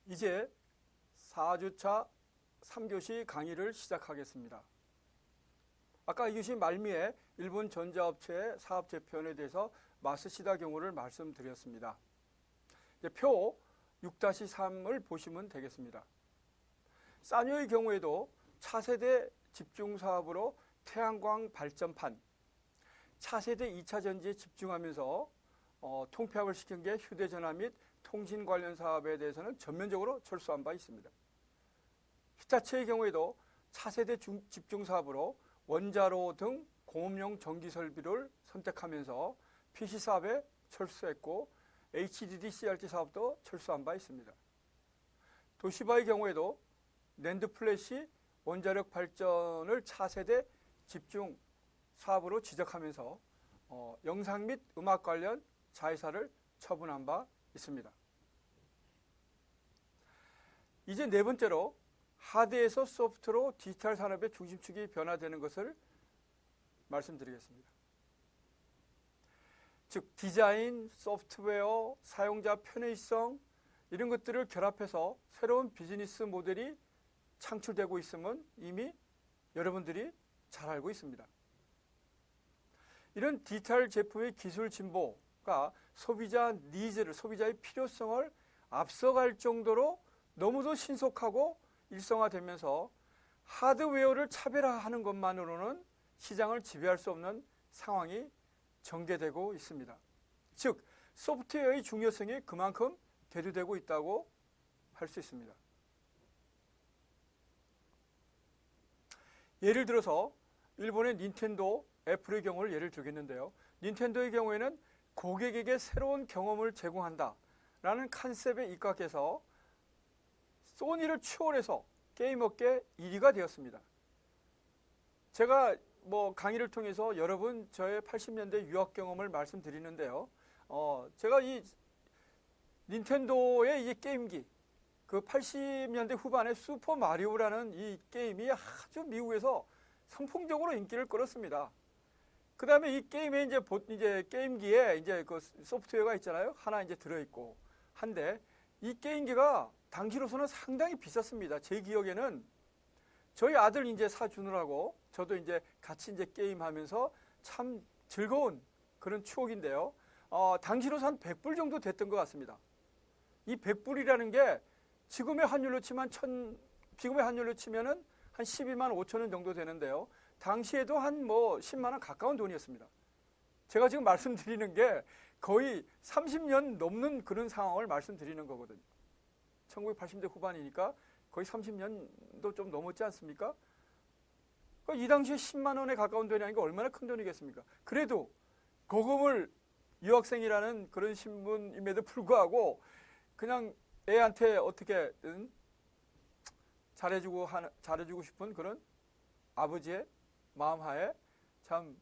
이제 4주차 3교시 강의를 시작하겠습니다. 아까 2교시 말미에 일본 전자업체의 사업 재편에 대해서 마쓰시다 경우를 말씀드렸습니다. 이제 표 6-3을 보시면 되겠습니다. 사뇨의 경우에도 차세대 집중사업으로 태양광 발전판, 차세대 2차 전지에 집중하면서 통폐합을 시킨 게 휴대전화 및 통신 관련 사업에 대해서는 전면적으로 철수한 바 있습니다. 히타치의 경우에도 차세대 집중사업으로 원자로 등 공업용 전기설비를 선택하면서 PC 사업에 철수했고 HDD CRT 사업도 철수한 바 있습니다. 도시바의 경우에도 낸드 플래시 원자력 발전을 차세대 집중 사업으로 지적하면서 영상 및 음악 관련 자회사를 처분한 바 있습니다. 이제 네 번째로 하드에서 소프트로 디지털 산업의 중심축이 변화되는 것을 말씀드리겠습니다. 즉 디자인, 소프트웨어, 사용자 편의성 이런 것들을 결합해서 새로운 비즈니스 모델이 창출되고 있음은 이미 여러분들이 잘 알고 있습니다. 이런 디지털 제품의 기술 진보가 소비자 니즈를, 소비자의 필요성을 앞서갈 정도로 너무도 신속하고 일성화되면서 하드웨어를 차별화하는 것만으로는 시장을 지배할 수 없는 상황이 전개되고 있습니다. 즉 소프트웨어의 중요성이 그만큼 대두되고 있다고 할 수 있습니다. 예를 들어서 일본의 닌텐도, 애플의 경우를 예를 들겠는데요. 닌텐도의 경우에는 고객에게 새로운 경험을 제공한다라는 컨셉에 입각해서 소니를 추월해서 게임업계 1위가 되었습니다. 제가 강의를 통해서 여러 번 저의 80년대 유학 경험을 말씀드리는데요. 제가 이 닌텐도의 이 게임기, 그 80년대 후반에 슈퍼 마리오라는 이 게임이 아주 미국에서 선풍적으로 인기를 끌었습니다. 그 다음에 이 게임에 이제 게임기에 이제 그 소프트웨어가 있잖아요. 하나 이제 들어있고 한데 이 게임기가 당시로서는 상당히 비쌌습니다. 제 기억에는 저희 아들 이제 사주느라고 저도 이제 같이 이제 게임하면서 참 즐거운 그런 추억인데요. 당시로서 한 100불 정도 됐던 것 같습니다. 이 100불이라는 게 지금의 환율로 치면은 한 12만 5천 원 정도 되는데요. 당시에도 한 10만 원 가까운 돈이었습니다. 제가 지금 말씀드리는 게 거의 30년 넘는 그런 상황을 말씀드리는 거거든요. 1980대 후반이니까 거의 30년도 좀 넘었지 않습니까? 이 당시에 10만 원에 가까운 돈이 아니까 얼마나 큰 돈이겠습니까? 그래도 고금을 유학생이라는 그런 신분임에도 불구하고 그냥 애한테 어떻게든 잘해주고 싶은 그런 아버지의 마음하에 참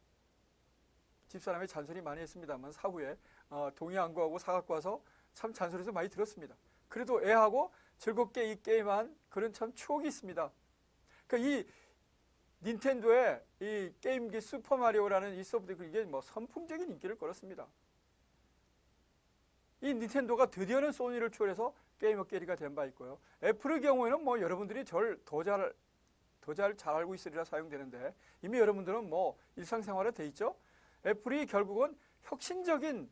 집사람의 잔소리 많이 했습니다만 사후에 동의 안 구하고 사갖고 와서 참 잔소리도 많이 들었습니다. 그래도 애하고 즐겁게 이 게임한 그런 참 추억이 있습니다. 그러니까 이 닌텐도의 이 게임기 슈퍼마리오라는 이 소프트웨어 이게 선풍적인 인기를 끌었습니다. 이 닌텐도가 드디어는 소니를 추월해서 게임업계 1위가 된 바 있고요. 애플의 경우에는 여러분들이 절 더 잘 알고 있으리라 사용되는데 이미 여러분들은 일상생활에 돼 있죠. 애플이 결국은 혁신적인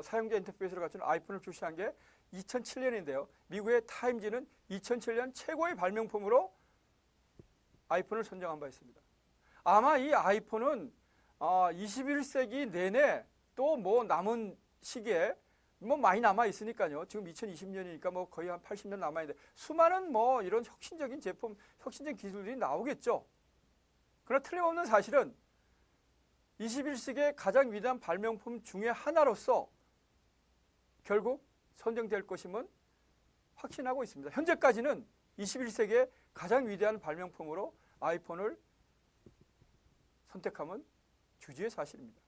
사용자 인터페이스를 갖춘 아이폰을 출시한 게 2007년인데요. 미국의 타임지는 2007년 최고의 발명품으로 아이폰을 선정한 바 있습니다. 아마 이 아이폰은 21세기 내내 또 남은 시기에 많이 남아 있으니까요. 지금 2020년이니까 거의 한 80년 남아 있는데 수많은 이런 혁신적인 제품, 혁신적인 기술들이 나오겠죠. 그러나 틀림없는 사실은 21세기의 가장 위대한 발명품 중에 하나로서 결국 선정될 것임은 확신하고 있습니다. 현재까지는 21세기의 가장 위대한 발명품으로 아이폰을 선택함은 주지의 사실입니다.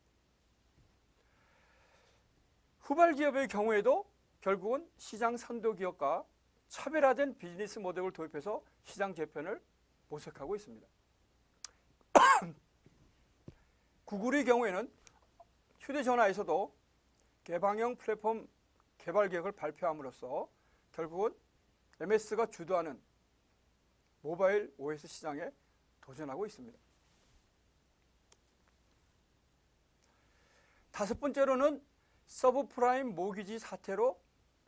후발 기업의 경우에도 결국은 시장 선도 기업과 차별화된 비즈니스 모델을 도입해서 시장 재편을 모색하고 있습니다. 구글의 경우에는 휴대전화에서도 개방형 플랫폼 개발 계획을 발표함으로써 결국은 MS가 주도하는 모바일 OS 시장에 도전하고 있습니다. 다섯 번째로는 서브프라임 모기지 사태로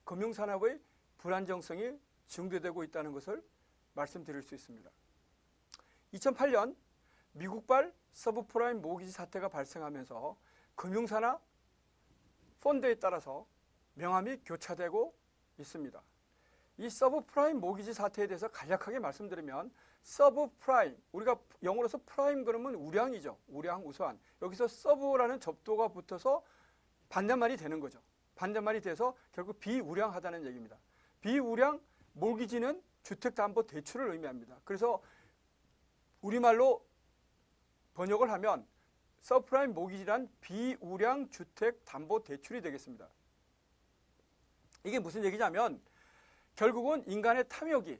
금융산업의 불안정성이 증대되고 있다는 것을 말씀드릴 수 있습니다. 2008년 미국발 서브프라임 모기지 사태가 발생하면서 금융사나 펀드에 따라서 명암이 교차되고 있습니다. 이 서브프라임 모기지 사태에 대해서 간략하게 말씀드리면 서브프라임, 우리가 영어로서 프라임 그러면 우량이죠. 우량, 우수한. 여기서 서브라는 접두가 붙어서 반대말이 되는 거죠. 반대말이 돼서 결국 비우량하다는 얘기입니다. 비우량 모기지는 주택담보대출을 의미합니다. 그래서 우리말로 번역을 하면 서브프라임 모기지란 비우량 주택담보대출이 되겠습니다. 이게 무슨 얘기냐면 결국은 인간의 탐욕이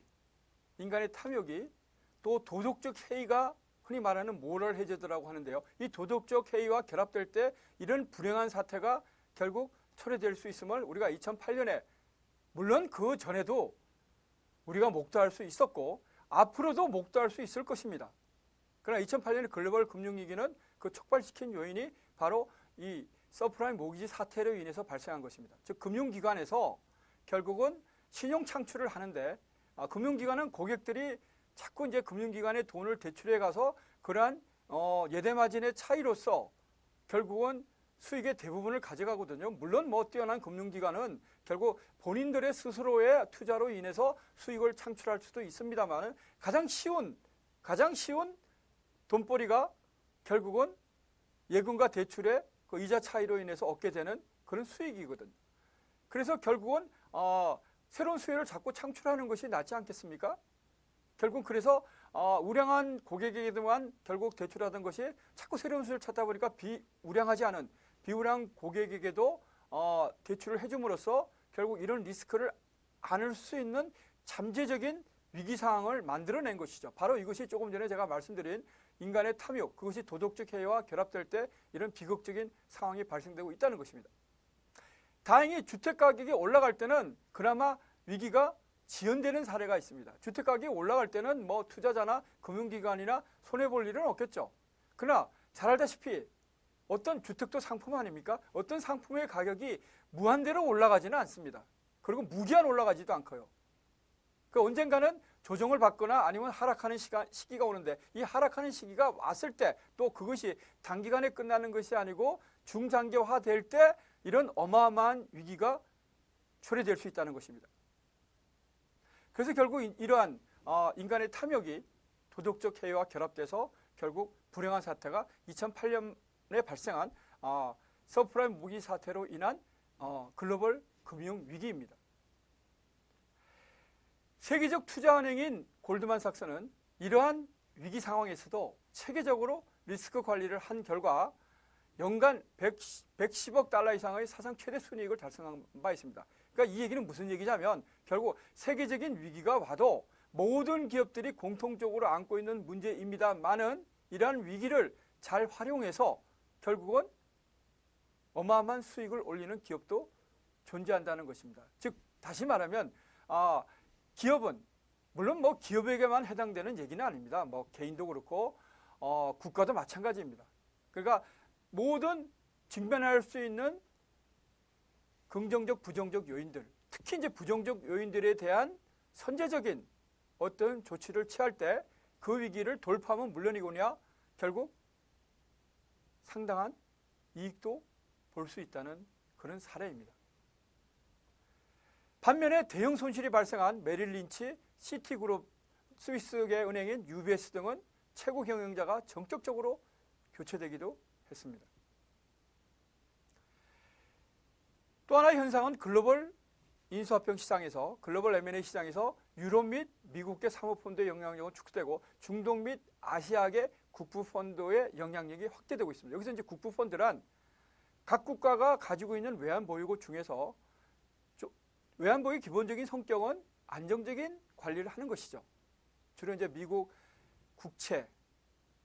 또 도덕적 해이가 흔히 말하는 모럴 해저드라고 하는데요. 이 도덕적 해이와 결합될 때 이런 불행한 사태가 결국 초래될 수 있음을 우리가 2008년에 물론 그 전에도 우리가 목도할 수 있었고 앞으로도 목도할 수 있을 것입니다. 그러나 2008년의 글로벌 금융위기는 그 촉발시킨 요인이 바로 이 서브프라임 모기지 사태로 인해서 발생한 것입니다. 즉 금융기관에서 결국은 신용 창출을 하는데 금융기관은 고객들이 자꾸 이제 금융기관에 돈을 대출해 가서 그러한 예대마진의 차이로서 결국은 수익의 대부분을 가져가거든요. 물론 뭐 뛰어난 금융기관은 결국 본인들의 스스로의 투자로 인해서 수익을 창출할 수도 있습니다만 가장 쉬운 돈벌이가 결국은 예금과 대출의 그 이자 차이로 인해서 얻게 되는 그런 수익이거든요. 그래서 결국은 새로운 수혜를 자꾸 창출하는 것이 낫지 않겠습니까? 결국 그래서 우량한 고객에게만 결국 대출하던 것이 자꾸 새로운 수혜를 찾다 보니까 비우량하지 않은 비우량 고객에게도 대출을 해줌으로써 결국 이런 리스크를 안을 수 있는 잠재적인 위기 상황을 만들어낸 것이죠. 바로 이것이 조금 전에 제가 말씀드린 인간의 탐욕, 그것이 도덕적 해이와 결합될 때 이런 비극적인 상황이 발생되고 있다는 것입니다. 다행히 주택가격이 올라갈 때는 그나마 위기가 지연되는 사례가 있습니다. 주택가격이 올라갈 때는 뭐 투자자나 금융기관이나 손해볼 일은 없겠죠. 그러나 잘 알다시피 어떤 주택도 상품 아닙니까? 어떤 상품의 가격이 무한대로 올라가지는 않습니다. 그리고 무기한 올라가지도 않고요. 그 언젠가는 조정을 받거나 아니면 하락하는 시기가 오는데 이 하락하는 시기가 왔을 때 또 그것이 단기간에 끝나는 것이 아니고 중장기화될 때 이런 어마어마한 위기가 초래될 수 있다는 것입니다. 그래서 결국 이러한 인간의 탐욕이 도덕적 해이와 결합돼서 결국 불행한 사태가 2008년에 발생한 서브프라임 모기지 사태로 인한 글로벌 금융 위기입니다. 세계적 투자은행인 골드만삭스는 이러한 위기 상황에서도 체계적으로 리스크 관리를 한 결과 연간 110억 달러 이상의 사상 최대 순이익을 달성한 바 있습니다. 그러니까 이 얘기는 무슨 얘기냐면 결국 세계적인 위기가 와도 모든 기업들이 공통적으로 안고 있는 문제입니다만은 이러한 위기를 잘 활용해서 결국은 어마어마한 수익을 올리는 기업도 존재한다는 것입니다. 즉 다시 말하면 기업은 물론 뭐 기업에게만 해당되는 얘기는 아닙니다. 뭐 개인도 그렇고 국가도 마찬가지입니다. 그러니까 모든 직면할 수 있는 긍정적, 부정적 요인들, 특히 이제 부정적 요인들에 대한 선제적인 어떤 조치를 취할 때 그 위기를 돌파하면 물론이거냐 결국 상당한 이익도 볼 수 있다는 그런 사례입니다. 반면에 대형 손실이 발생한 메릴 린치, 시티그룹, 스위스계 은행인 UBS 등은 최고 경영자가 정적적으로 교체되기도 했습니다. 또 하나의 현상은 글로벌 인수합병 시장에서 글로벌 M&A 시장에서 유럽 및 미국계 사모펀드의 영향력은 축소되고 중동 및 아시아계 국부펀드의 영향력이 확대되고 있습니다. 여기서 이제 국부펀드란 각 국가가 가지고 있는 외환보유고 중에서 외환보유의 기본적인 성격은 안정적인 관리를 하는 것이죠. 주로 이제 미국 국채,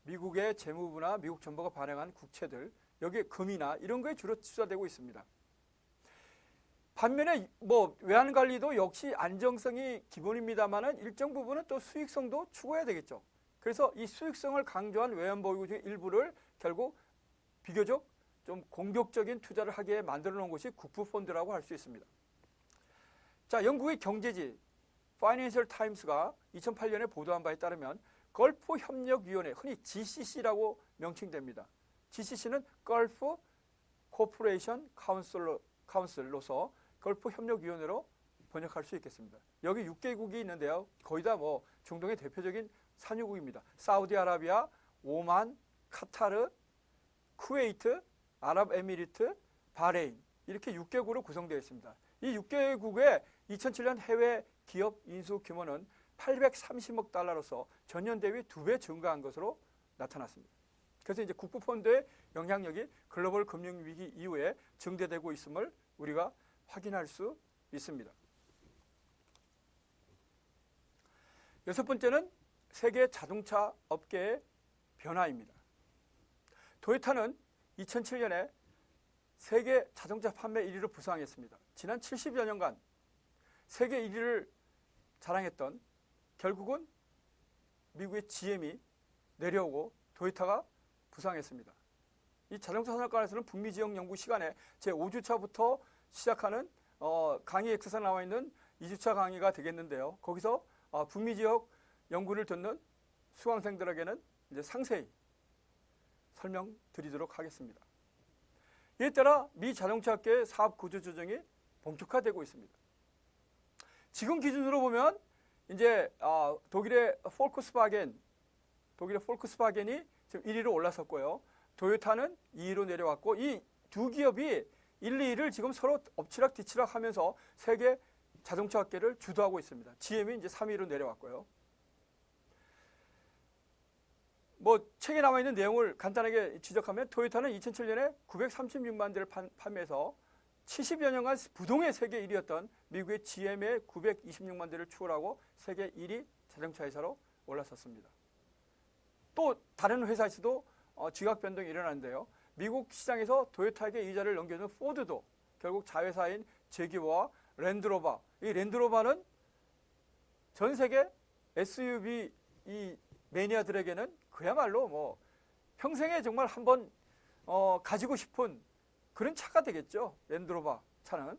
미국의 재무부나 미국 정부가 발행한 국채들, 여기에 금이나 이런 거에 주로 투자되고 있습니다. 반면에 뭐 외환 관리도 역시 안정성이 기본입니다만은 일정 부분은 또 수익성도 추구해야 되겠죠. 그래서 이 수익성을 강조한 외환 보유 중 일부를 결국 비교적 좀 공격적인 투자를 하게 만들어 놓은 것이 국부펀드라고 할 수 있습니다. 자, 영국의 경제지 파이낸셜 타임스가 2008년에 보도한 바에 따르면 걸프 협력위원회, 흔히 GCC라고 명칭됩니다. GCC는 걸프 코퍼레이션 카운슬로서 걸프 협력위원회로 번역할 수 있겠습니다. 여기 6개국이 있는데요. 거의 다 뭐 중동의 대표적인 산유국입니다. 사우디아라비아, 오만, 카타르, 쿠웨이트, 아랍에미리트, 바레인 이렇게 6개국으로 구성되어 있습니다. 이 6개국의 2007년 해외 기업 인수 규모는 830억 달러로서 전년 대비 2배 증가한 것으로 나타났습니다. 그래서 이제 국부펀드의 영향력이 글로벌 금융위기 이후에 증대되고 있음을 우리가 확인할 수 있습니다. 여섯 번째는 세계 자동차 업계의 변화입니다. 도요타는 2007년에 세계 자동차 판매 1위로 부상했습니다. 지난 70여 년간 세계 1위를 자랑했던 결국은 미국의 GM이 내려오고 도요타가 부상했습니다. 이 자동차 산업관에서는 북미 지역 연구 시간에 제5주차부터 시작하는 강의 엑스에 나와 있는 2주차 강의가 되겠는데요. 거기서 북미 지역 연구를 듣는 수강생들에게는 이제 상세히 설명드리도록 하겠습니다. 이에 따라 미 자동차업계의 사업 구조 조정이 본격화되고 있습니다. 지금 기준으로 보면 이제 독일의 폴크스바겐이 지금 1위로 올라섰고요. 도요타는 2위로 내려왔고 이 두 기업이 1, 2위를 지금 서로 엎치락 뒤치락 하면서 세계 자동차 업계를 주도하고 있습니다. GM이 이제 3위로 내려왔고요. 뭐 책에 나와 있는 내용을 간단하게 지적하면 토요타는 2007년에 936만 대를 판매해서 70여 년간 부동의 세계 1위였던 미국의 GM의 926만 대를 추월하고 세계 1위 자동차 회사로 올라섰습니다. 또 다른 회사에서도 지각 변동이 일어났는데요. 미국 시장에서 도요타에게 이자를 넘겨준 포드도 결국 자회사인 제기어와 랜드로버, 이 랜드로버는 전 세계 SUV 이 매니아들에게는 그야말로 뭐 평생에 정말 한번 가지고 싶은 그런 차가 되겠죠. 랜드로버 차는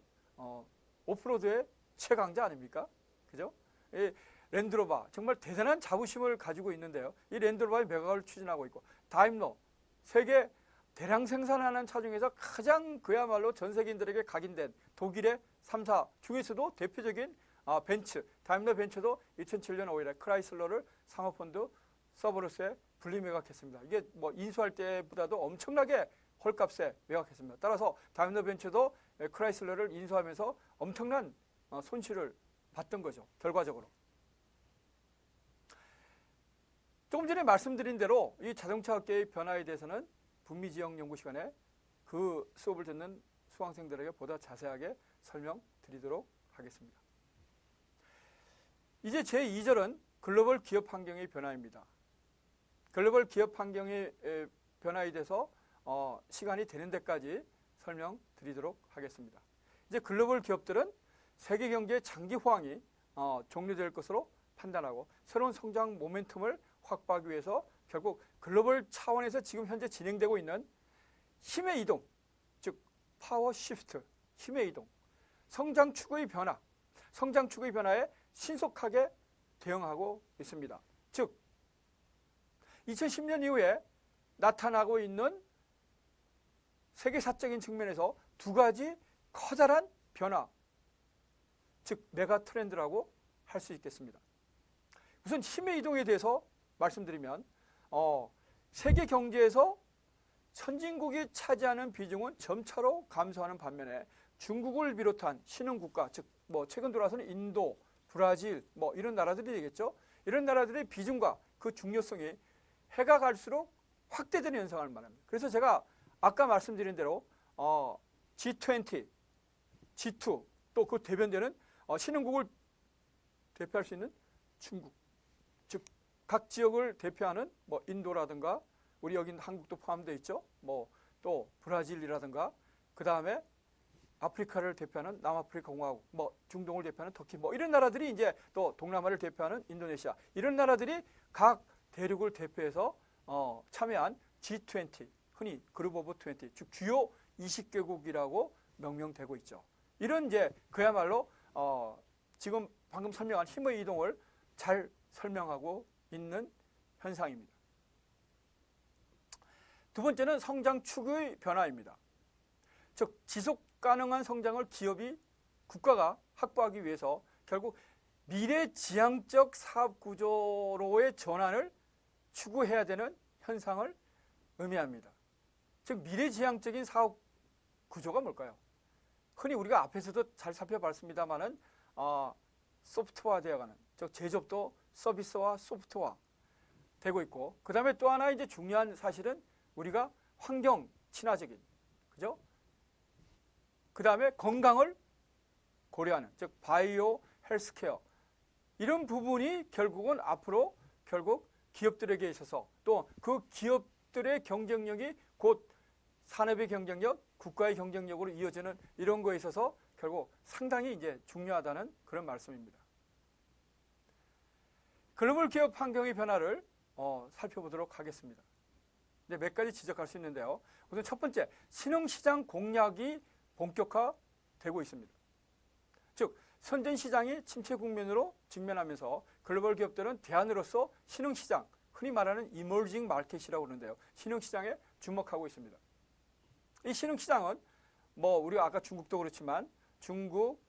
오프로드의 최강자 아닙니까? 그죠? 이 랜드로버 정말 대단한 자부심을 가지고 있는데요. 이 랜드로버의 매각을 추진하고 있고 다임러 세계 대량 생산하는 차 중에서 가장 그야말로 전 세계인들에게 각인된 독일의 3사 중에서도 대표적인 벤츠, 다임러 벤츠도 2007년 5일에 크라이슬러를 상업펀드 서브로스에 분리 매각했습니다. 이게 뭐 인수할 때보다도 엄청나게 헐값에 매각했습니다. 따라서 다임러 벤츠도 크라이슬러를 인수하면서 엄청난 손실을 봤던 거죠. 결과적으로. 조금 전에 말씀드린 대로 이 자동차 업계의 변화에 대해서는 북미 지역 연구 시간에 그 수업을 듣는 수강생들에게 보다 자세하게 설명드리도록 하겠습니다. 이제 제2절은 글로벌 기업 환경의 변화입니다. 글로벌 기업 환경의 변화에 대해서 시간이 되는 데까지 설명드리도록 하겠습니다. 이제 글로벌 기업들은 세계 경제의 장기 호황이 종료될 것으로 판단하고 새로운 성장 모멘텀을 확보하기 위해서 결국 글로벌 차원에서 지금 현재 진행되고 있는 힘의 이동, 즉 파워 시프트, 힘의 이동, 성장 추구의 변화, 성장 추구의 변화에 신속하게 대응하고 있습니다. 즉 2010년 이후에 나타나고 있는 세계사적인 측면에서 두 가지 커다란 변화, 즉 메가 트렌드라고 할 수 있겠습니다. 우선 힘의 이동에 대해서 말씀드리면 세계 경제에서 선진국이 차지하는 비중은 점차로 감소하는 반면에 중국을 비롯한 신흥국가, 즉 뭐 최근 들어와서는 인도, 브라질 뭐 이런 나라들이 되겠죠. 이런 나라들의 비중과 그 중요성이 해가 갈수록 확대되는 현상을 말합니다. 그래서 제가 아까 말씀드린 대로 G20, G2 또 그 대변되는 신흥국을 대표할 수 있는 중국, 즉 각 지역을 대표하는 뭐 인도라든가 우리 여기 한국도 포함되어 있죠. 뭐 또 브라질이라든가 그 다음에 아프리카를 대표하는 남아프리카 공화국, 뭐 중동을 대표하는 터키, 뭐 이런 나라들이 이제 또 동남아를 대표하는 인도네시아 이런 나라들이 각 대륙을 대표해서 참여한 G20, 흔히 그룹 오브 20, 즉 주요 20개국이라고 명명되고 있죠. 이런 이제 그야말로 지금 방금 설명한 힘의 이동을 잘 설명하고 있는 현상입니다. 두 번째는 성장 축의 변화입니다. 즉 지속 가능한 성장을 기업이 국가가 확보하기 위해서 결국 미래지향적 사업 구조로의 전환을 추구해야 되는 현상을 의미합니다. 즉 미래지향적인 사업 구조가 뭘까요? 흔히 우리가 앞에서도 잘 살펴봤습니다만은 소프트화 되어가는, 즉 제조업도 서비스화 소프트화 되고 있고, 그 다음에 또 하나 이제 중요한 사실은 우리가 환경 친화적인, 그죠? 그 다음에 건강을 고려하는, 즉 바이오 헬스케어 이런 부분이 결국은 앞으로 결국 기업들에게 있어서 또 그 기업들의 경쟁력이 곧 산업의 경쟁력, 국가의 경쟁력으로 이어지는 이런 거에 있어서 결국 상당히 이제 중요하다는 그런 말씀입니다. 글로벌 기업 환경의 변화를 살펴보도록 하겠습니다. 이제 몇 가지 지적할 수 있는데요. 우선 첫 번째, 신흥시장 공략이 본격화되고 있습니다. 즉 선진시장이 침체 국면으로 직면하면서 글로벌 기업들은 대안으로서 신흥시장, 흔히 말하는 이머징 마켓이라고 그러는데요. 신흥시장에 주목하고 있습니다. 이 신흥시장은 뭐 우리가 아까 중국도 그렇지만 중국,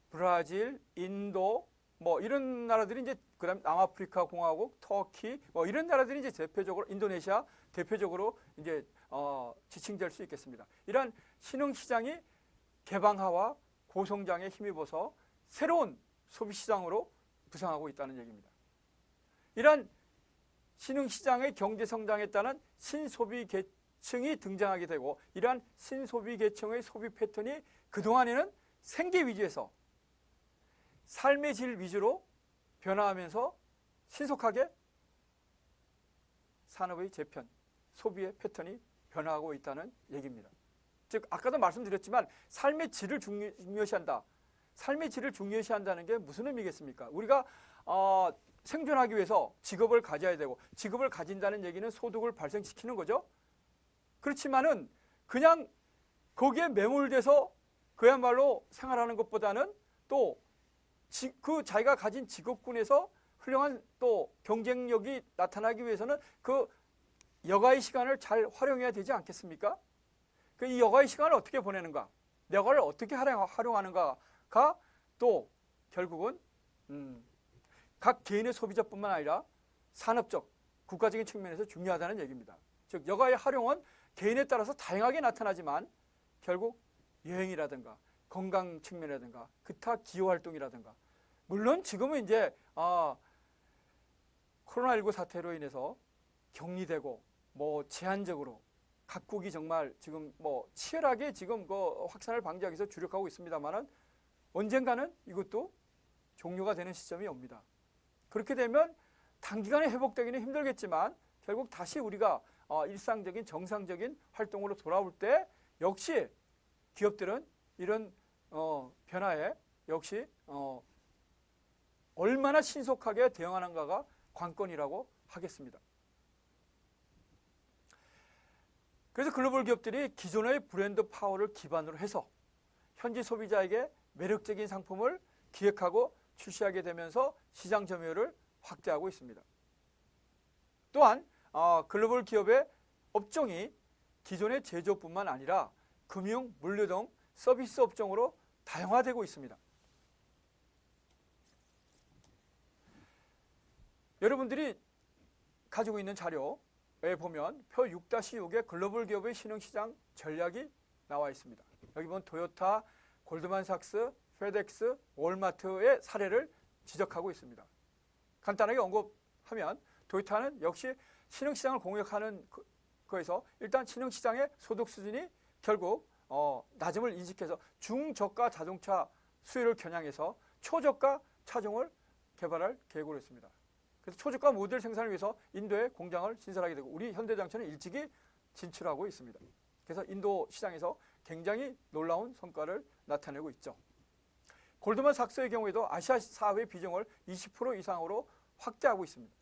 브라질, 인도 뭐 이런 나라들이 이제 그다음 남아프리카 공화국, 터키 뭐 이런 나라들이 이제 대표적으로 인도네시아 대표적으로 이제 지칭될 수 있겠습니다. 이러한 신흥시장이 개방화와 고성장에 힘입어서 새로운 소비시장으로 부상하고 있다는 얘기입니다. 이러한 신흥시장의 경제성장에 따른 신소비 계층이 등장하게 되고, 이러한 신소비 계층의 소비 패턴이 그동안에는 생계 위주에서 삶의 질 위주로 변화하면서 신속하게 산업의 재편, 소비의 패턴이 변화하고 있다는 얘기입니다. 즉 아까도 말씀드렸지만 삶의 질을 중요시한다. 삶의 질을 중요시한다는 게 무슨 의미겠습니까? 우리가 생존하기 위해서 직업을 가져야 되고, 직업을 가진다는 얘기는 소득을 발생시키는 거죠. 그렇지만은 그냥 거기에 매몰돼서 그야말로 생활하는 것보다는 또 그 자기가 가진 직업군에서 훌륭한 또 경쟁력이 나타나기 위해서는 그 여가의 시간을 잘 활용해야 되지 않겠습니까? 이 여가의 시간을 어떻게 보내는가, 여가를 어떻게 활용하는가가 또 결국은 각 개인의 소비자뿐만 아니라 산업적, 국가적인 측면에서 중요하다는 얘기입니다. 즉 여가의 활용은 개인에 따라서 다양하게 나타나지만 결국 여행이라든가 건강 측면이라든가 기타 기여활동이라든가, 물론 지금은 이제 코로나19 사태로 인해서 격리되고 뭐 제한적으로 각국이 정말 지금 뭐 치열하게 지금 그 확산을 방지하기 위해서 주력하고 있습니다만은 언젠가는 이것도 종료가 되는 시점이 옵니다. 그렇게 되면 단기간에 회복되기는 힘들겠지만 결국 다시 우리가 일상적인 정상적인 활동으로 돌아올 때 역시 기업들은 이런 변화에 역시 얼마나 신속하게 대응하는가가 관건이라고 하겠습니다. 그래서 글로벌 기업들이 기존의 브랜드 파워를 기반으로 해서 현지 소비자에게 매력적인 상품을 기획하고 출시하게 되면서 시장 점유율을 확대하고 있습니다. 또한 글로벌 기업의 업종이 기존의 제조뿐만 아니라 금융, 물류 등 서비스 업종으로 다양화되고 있습니다. 여러분들이 가지고 있는 자료에 보면 표 6-6에 글로벌 기업의 신흥시장 전략이 나와 있습니다. 여기 보면 토요타, 골드만삭스, 페덱스, 월마트의 사례를 지적하고 있습니다. 간단하게 언급하면 토요타는 역시 신흥시장을 공략하는 거에서 일단 신흥시장의 소득 수준이 결국 낮음을 인식해서 중저가 자동차 수요를 겨냥해서 초저가 차종을 개발할 계획으로 했습니다. 그래서 초저가 모델 생산을 위해서 인도에 공장을 신설하게 되고 우리 현대자동차는 일찍이 진출하고 있습니다. 그래서 인도 시장에서 굉장히 놀라운 성과를 나타내고 있죠. 골드만삭스의 경우에도 아시아 사업의 비중을 20% 이상으로 확대하고 있습니다.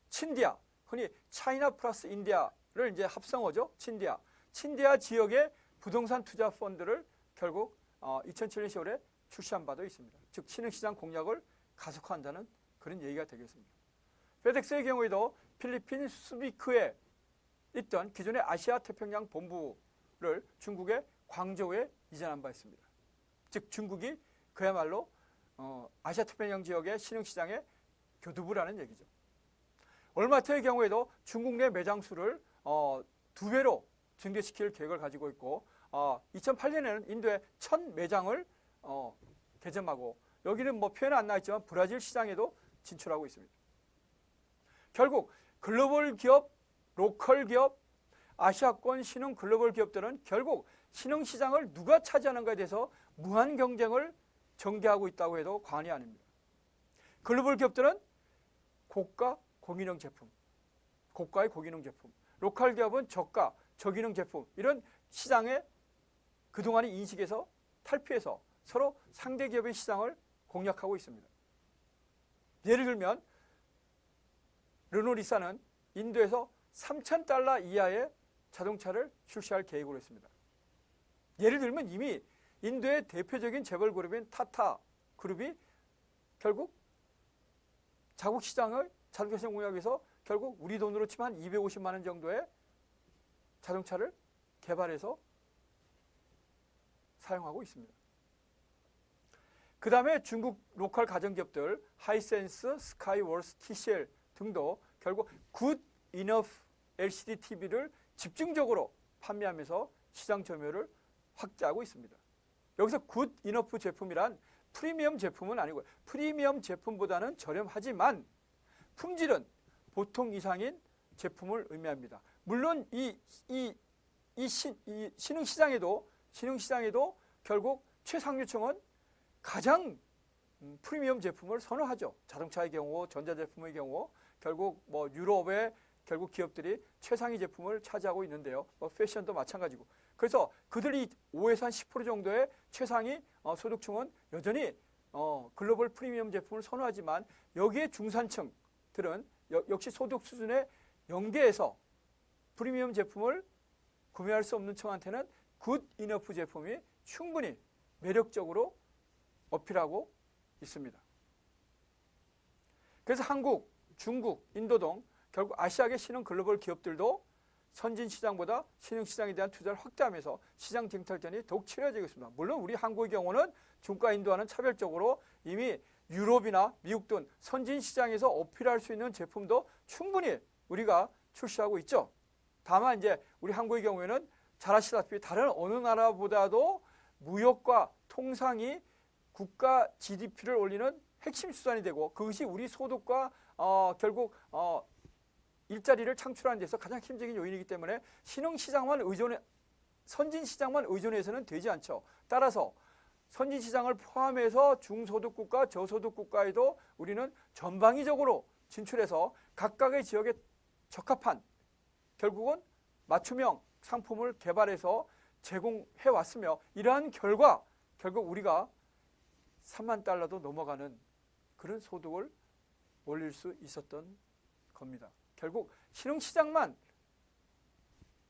친디아, 흔히 차이나 플러스 인디아를 이제 합성어죠. 친디아 지역의 부동산 투자 펀드를 결국 2007년 10월에 출시한 바도 있습니다. 즉 신흥시장 공략을 가속화한다는 그런 얘기가 되겠습니다. 페덱스의 경우에도 필리핀 수비크에 있던 기존의 아시아 태평양 본부를 중국의 광저우에 이전한 바 있습니다. 즉 중국이 그야말로 아시아 태평양 지역의 신흥시장의 교두부라는 얘기죠. 월마트의 경우에도 중국 내 매장 수를 2배로 증대시킬 계획을 가지고 있고 2008년에는 인도에 1000매장을 개점하고 여기는 뭐 표현은 안 나왔지만 브라질 시장에도 진출하고 있습니다. 결국 글로벌 기업, 로컬 기업, 아시아권 신흥 글로벌 기업들은 결국 신흥 시장을 누가 차지하는가에 대해서 무한 경쟁을 전개하고 있다고 해도 과언이 아닙니다. 글로벌 기업들은 고가, 고기능 제품, 고가의 고기능 제품, 로컬 기업은 저가, 저기능 제품, 이런 시장에 그동안의 인식에서 탈피해서 서로 상대 기업의 시장을 공략하고 있습니다. 예를 들면 르노-니산은 인도에서 $3,000 이하의 자동차를 출시할 계획으로 했습니다. 예를 들면 이미 인도의 대표적인 재벌 그룹인 타타 그룹이 결국 자국 시장을 자동차 시장 공략에서 결국 우리 돈으로 치면 한 250만 원 정도의 자동차를 개발해서 사용하고 있습니다. 그 다음에 중국 로컬 가전기업들 하이센스, 스카이월스, TCL 등도 결국 굿 이너프 LCD TV를 집중적으로 판매하면서 시장 점유율을 확대하고 있습니다. 여기서 굿 이너프 제품이란 프리미엄 제품은 아니고요. 프리미엄 제품보다는 저렴하지만 품질은 보통 이상인 제품을 의미합니다. 물론 이 신흥시장에도 결국 최상류층은 가장 프리미엄 제품을 선호하죠. 자동차의 경우, 전자제품의 경우 결국 뭐 유럽의 결국 기업들이 최상위 제품을 차지하고 있는데요. 뭐 패션도 마찬가지고. 그래서 그들이 5에서 한 10% 정도의 최상위 소득층은 여전히 글로벌 프리미엄 제품을 선호하지만 여기에 중산층들은 역시 소득 수준의 영계에서 프리미엄 제품을 구매할 수 없는 층한테는 굿 이너프 제품이 충분히 매력적으로 어필하고 있습니다. 그래서 한국, 중국, 인도 등 결국 아시아계 신흥 글로벌 기업들도 선진 시장보다 신흥 시장에 대한 투자를 확대하면서 시장 쟁탈전이 더욱 치열해지고 있습니다. 물론 우리 한국의 경우는 중국과 인도와는 차별적으로 이미 유럽이나 미국 등 선진 시장에서 어필할 수 있는 제품도 충분히 우리가 출시하고 있죠. 다만 이제 우리 한국의 경우에는 잘 아시다시피 다른 어느 나라보다도 무역과 통상이 국가 GDP를 올리는 핵심 수단이 되고 그것이 우리 소득과 결국 일자리를 창출하는 데서 가장 힘적인 요인이기 때문에 선진 시장만 의존해서는 되지 않죠. 따라서 선진 시장을 포함해서 중소득 국가, 저소득 국가에도 우리는 전방위적으로 진출해서 각각의 지역에 적합한 결국은 맞춤형 상품을 개발해서 제공해 왔으며 이러한 결과 결국 우리가 $30,000도 넘어가는 그런 소득을 올릴 수 있었던 겁니다. 결국 신흥시장만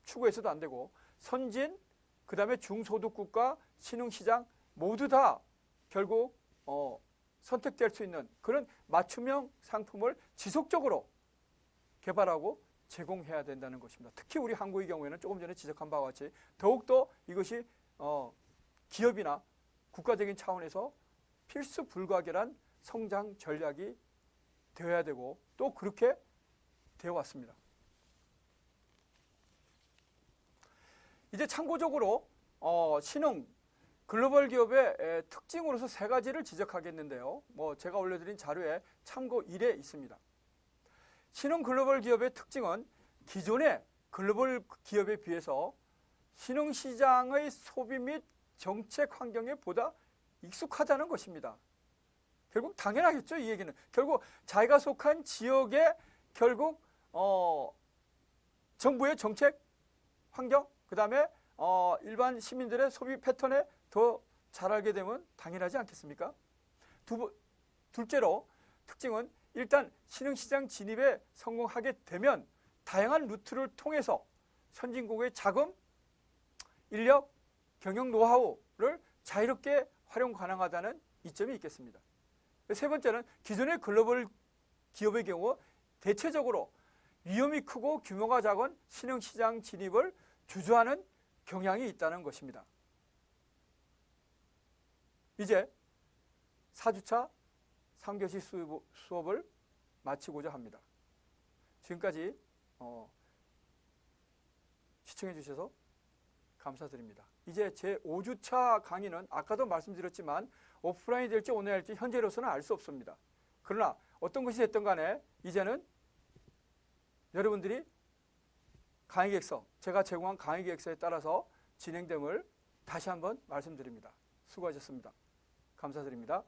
추구해서도 안 되고 선진, 그 다음에 중소득 국가, 신흥시장 모두 다 결국 선택될 수 있는 그런 맞춤형 상품을 지속적으로 개발하고 제공해야 된다는 것입니다. 특히 우리 한국의 경우에는 조금 전에 지적한 바와 같이 더욱더 이것이 기업이나 국가적인 차원에서 필수 불가결한 성장 전략이 되어야 되고 또 그렇게 되어 왔습니다. 이제 참고적으로 신흥 글로벌 기업의 특징으로서 3가지를 지적하겠는데요. 제가 올려드린 자료에 참고 1에 있습니다. 신흥 글로벌 기업의 특징은 기존의 글로벌 기업에 비해서 신흥 시장의 소비 및 정책 환경에 보다 익숙하다는 것입니다. 결국 당연하겠죠. 이 얘기는 결국 자기가 속한 지역에 결국 정부의 정책 환경, 그 다음에 일반 시민들의 소비 패턴에 더 잘 알게 되면 당연하지 않겠습니까? 둘째로 특징은 일단 신흥시장 진입에 성공하게 되면 다양한 루트를 통해서 선진국의 자금, 인력, 경영 노하우를 자유롭게 활용 가능하다는 이점이 있겠습니다. 세 번째는 기존의 글로벌 기업의 경우 대체적으로 위험이 크고 규모가 작은 신흥시장 진입을 주저하는 경향이 있다는 것입니다. 이제 4주차 3교시 수업을 마치고자 합니다. 지금까지 시청해 주셔서 감사드립니다. 이제 제 5주차 강의는 아까도 말씀드렸지만 오프라인이 될지 온라인이 될지 현재로서는 알 수 없습니다. 그러나 어떤 것이 됐든 간에 이제는 여러분들이 강의 계획서, 제가 제공한 강의 계획서에 따라서 진행됨을 다시 한번 말씀드립니다. 수고하셨습니다. 감사드립니다.